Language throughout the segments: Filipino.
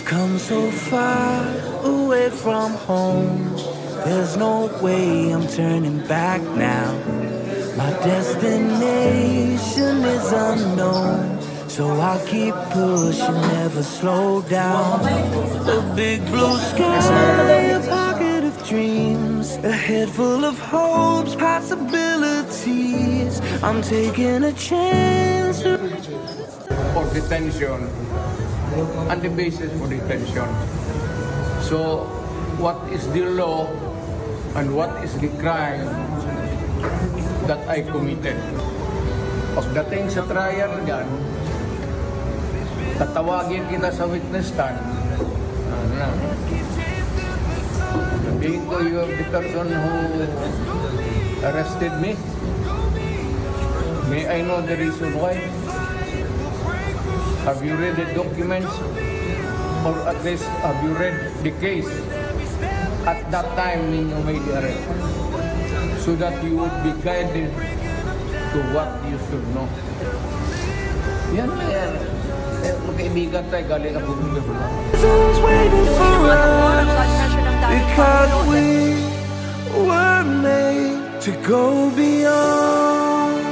come so far away from home. There's no way I'm turning back now. My destination is unknown, so I'll keep pushing, never slow down. A big blue sky, a pocket of dreams, a head full of hopes, possibilities. I'm taking a chance for detention and the basis for detention. So what is the law and what is the crime that I committed? Pagdating sa trial dyan, tatawagin kita sa witness stand. Being to you the person who arrested me, may I know the reason why? Have you read the documents, or at least have you read the case at that time when you made the arrest, so that you would be guided to what you should know? Yan na yan. Magkaibigan tayo, galing ako dito. Because we were made to go beyond.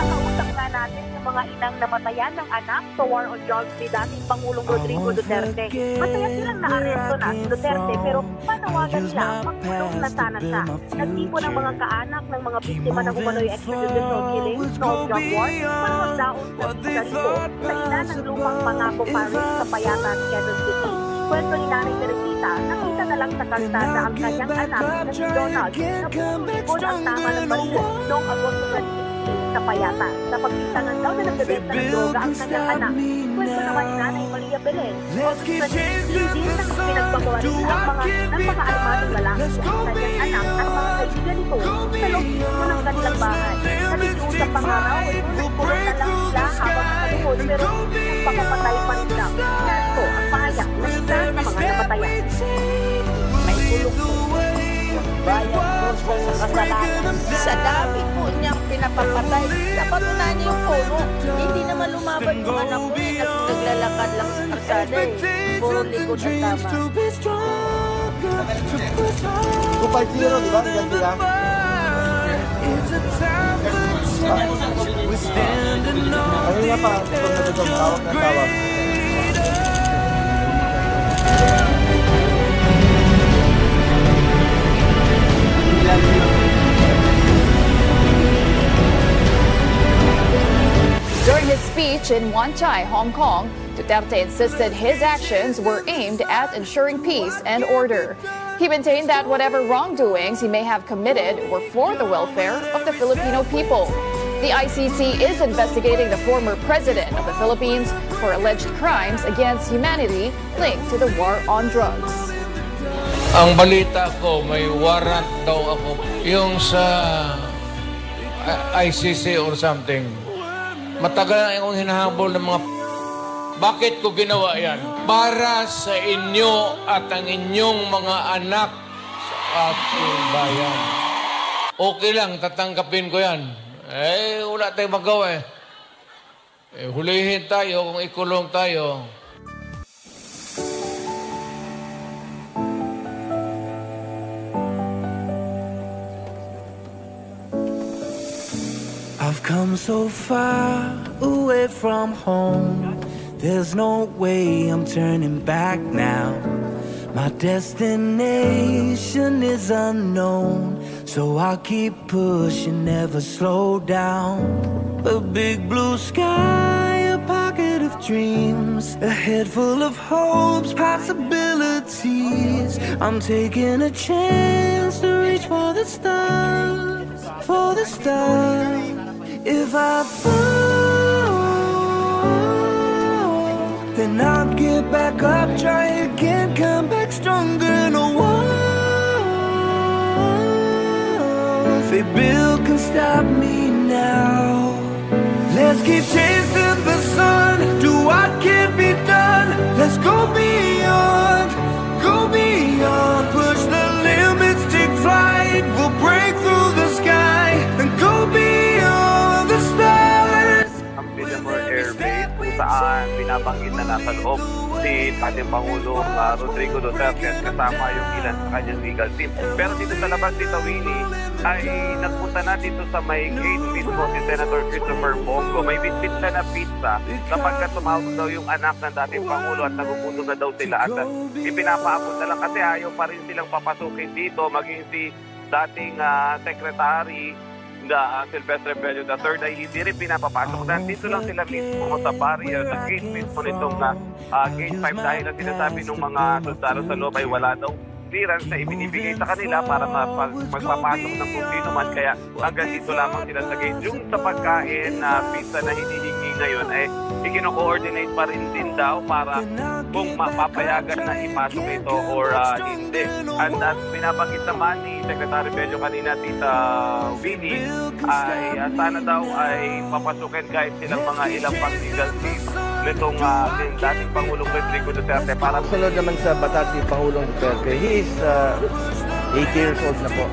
Nakausap nga natin yung mga inang namatayan ng anak sa war on drugs ni dating Pangulong Rodrigo Duterte. Masaya silang na-aresto na si Duterte, pero panawagan nila magkulong na sana siya. Nagtipo ng mga kaanak ng mga biktima ng umano'y extrajudicial killings no drug war para magdaon sa ganito sa ina ng lumang Pangako Parish sa Payatan, Quezon City. Kwento ni Nanay Teresita, nakita na lang sa kalsada ang kanyang anak na si Donald na bumibon ang tama ng baril noong Agosto 2016 sa Payatan. Napagpintangan daw na nagbebenta ng droga ang kanyang anak. Kwento naman ni Nanay Maria Belen, August 2016 din na pinagbagawa nila ng mga armadong lalaki ang kanyang anak at mga kaibigan nito sa loob mismo ng kanilang bahay. Nakikiusap pa nga raw, nagpulong na lang sila habang nakaluhod, pero ang pagpapatay pa rin daw. Ito ang pahayak na isa sa mga namatayan. May kulong po. Bayan po sa kasalanan. Sa dami po niyang pinapapatay, napatunan niya yung puno. Hindi naman lumaban yung anak ko eh, kasi naglalakad lang sa kalsada eh. Puro likod ang tama. 250, di ba? Ganti ka? Ayun nga pa, kung natutong tawag na tawag. During his speech in Wan Chai, Hong Kong, Duterte insisted his actions were aimed at ensuring peace and order. He maintained that whatever wrongdoings he may have committed were for the welfare of the Filipino people. The ICC is investigating the former president of the Philippines for alleged crimes against humanity linked to the war on drugs. Ang balita ko, may warrant daw ako. Yung sa ICC or something. Matagal na akong hinahabol ng mga... Bakit ko ginawa yan? Para sa inyo at ang inyong mga anak sa ating bayan. Okay lang, tatanggapin ko yan. Eh, wala tayong magawa eh. Hulihin tayo kung ikulong tayo. I've come so far away from home. There's no way I'm turning back now. My destination is unknown, so I'll keep pushing, never slow down. A big blue sky, a pocket of dreams, a head full of hopes, possibilities. I'm taking a chance to reach for the stars, for the stars. If I fall, then I'll get back up, try again, come back stronger. No one, say Bill can stop me now. Let's keep chasing the sun, do what can be done. Let's go beyond, push the limits, take flight. We'll break through the sky and go beyond the stars. Ang Villamor Air Base kung saan nabanggit na nasa loob si ating Pangulong Rodrigo Duterte at kasama yung ilan sa kanyang legal team. Pero dito sa labas, Tita Winnie, ay nagpunta na dito sa may gate mismo si Senator Christopher Bongo. May bitbit na pizza kapagkat tumawag daw yung anak ng dating Pangulo at nagupundo na daw sila at ipinapaabot na lang kasi ayaw pa rin silang papasukin dito, maging si dating Secretary Silvestre Bello III ay hindi rin pinapapasok. Nandito lang sila mismo sa barrier, sa gate mismo nitong gate 5 dahil ang sinasabi ng mga sundalo sa loob ay wala daw clearance na ibinibigay sa kanila para magpapasok ng kung sino man. Kaya hanggang dito lamang sila sa gate. Yung sa pagkain na pizza na hinihingi ngayon ay ikino-coordinate pa rin din daw para kung mapapayagan na ipasok ito or hindi. At binabanggit naman ni Secretary Bello kanina, Tita Winnie, ay sana daw ay papasukin kahit silang mga ilang pang legal team nitong dating Pangulong Rodrigo Duterte para Sunod naman sa batas ni Pangulong Duterte, he is 80 years old na po.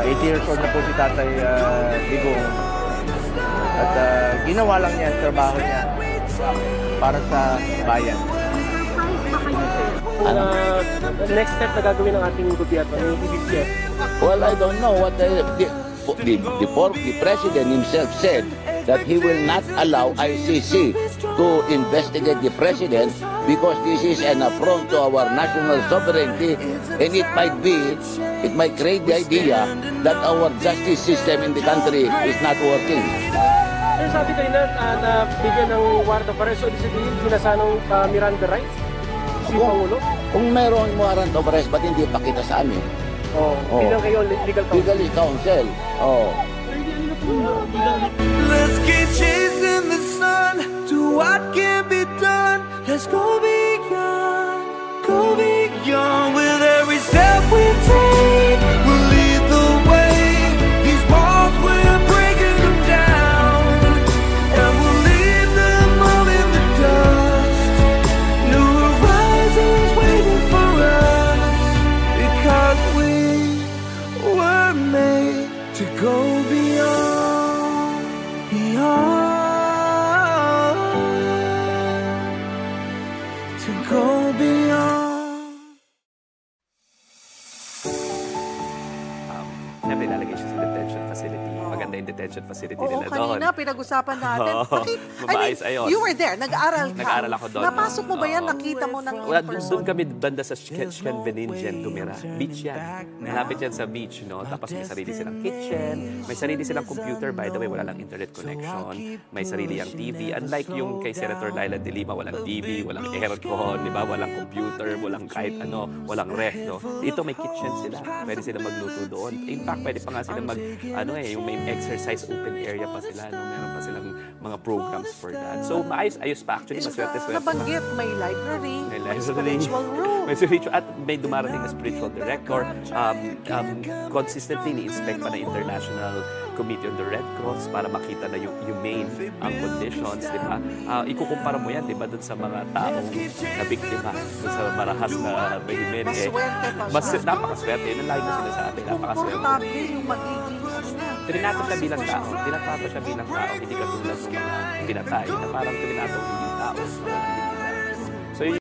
80 years old na po si Tatay Digong. At ginawa lang niya ang trabaho niya para sa bayan. Next step na gagawin ng ating gobyerno, yung EBCS? Well, I don't know what the president himself said that he will not allow ICC to investigate the president because this is an affront to our national sovereignty, and it might create the idea that our justice system in the country is not working. Sir, sabi kayo na bigyan ng warrant of arrest, so sabihin sinasanong Miranda rights si Pangulo? Kung mayroong warrant of arrest, ba't hindi pakita sa amin? Bilang kayo legal counsel. Legal counsel. Let's get chasing the sun to what can be done. Let's go beyond with every step we take. We'll lead the way. These walls, we're breaking them down, and we'll leave them all in the dust. New horizons waiting for us because we were made to go beyond, to go beyond. Siyempre, ilalagay siya sa detention facility. Maganda yung detention facility nila doon. Kanina pinag-usapan natin. Ayos. You were there, nag-aral ka. Nag-aral ako doon. Napasok mo ba yan? Nakita mo ng Doon kami banda sa Scheveningen tumira. Beach yan. Malapit yan sa beach, no? Tapos may sarili silang kitchen, may sarili silang computer. By the way, wala lang internet connection. May sarili yung TV. Unlike yung kay Senator Laila de Lima, walang TV, walang aircon, di ba? Walang computer, walang kahit ano, walang ref, no? Dito may kitchen sila. Pwede sila magluto doon. In fact, pwede pa nga sila yung may exercise open area pa sila, no? Meron pa silang mga programs for that. So, maayos pa. Actually, maswerte-swerte. Nabanggit, may library, may spiritual room. May spiritual, at may dumarating na spiritual director. Consistently, ni-inspect pa na International Committee on the Red Cross para makita na yung humane ang conditions, di ba? Ikukumpara mo yan, di ba, dun sa mga taong na biktima, dun sa marahas na rehimen. Napakaswerte. Yun ang lagi mo sinasabi. Napakaswerte. Komportable yung magiging Trinato siya bilang tao. Tinatrato siya bilang tao. Hindi katulad ng mga pinatay na parang trinato hindi tao.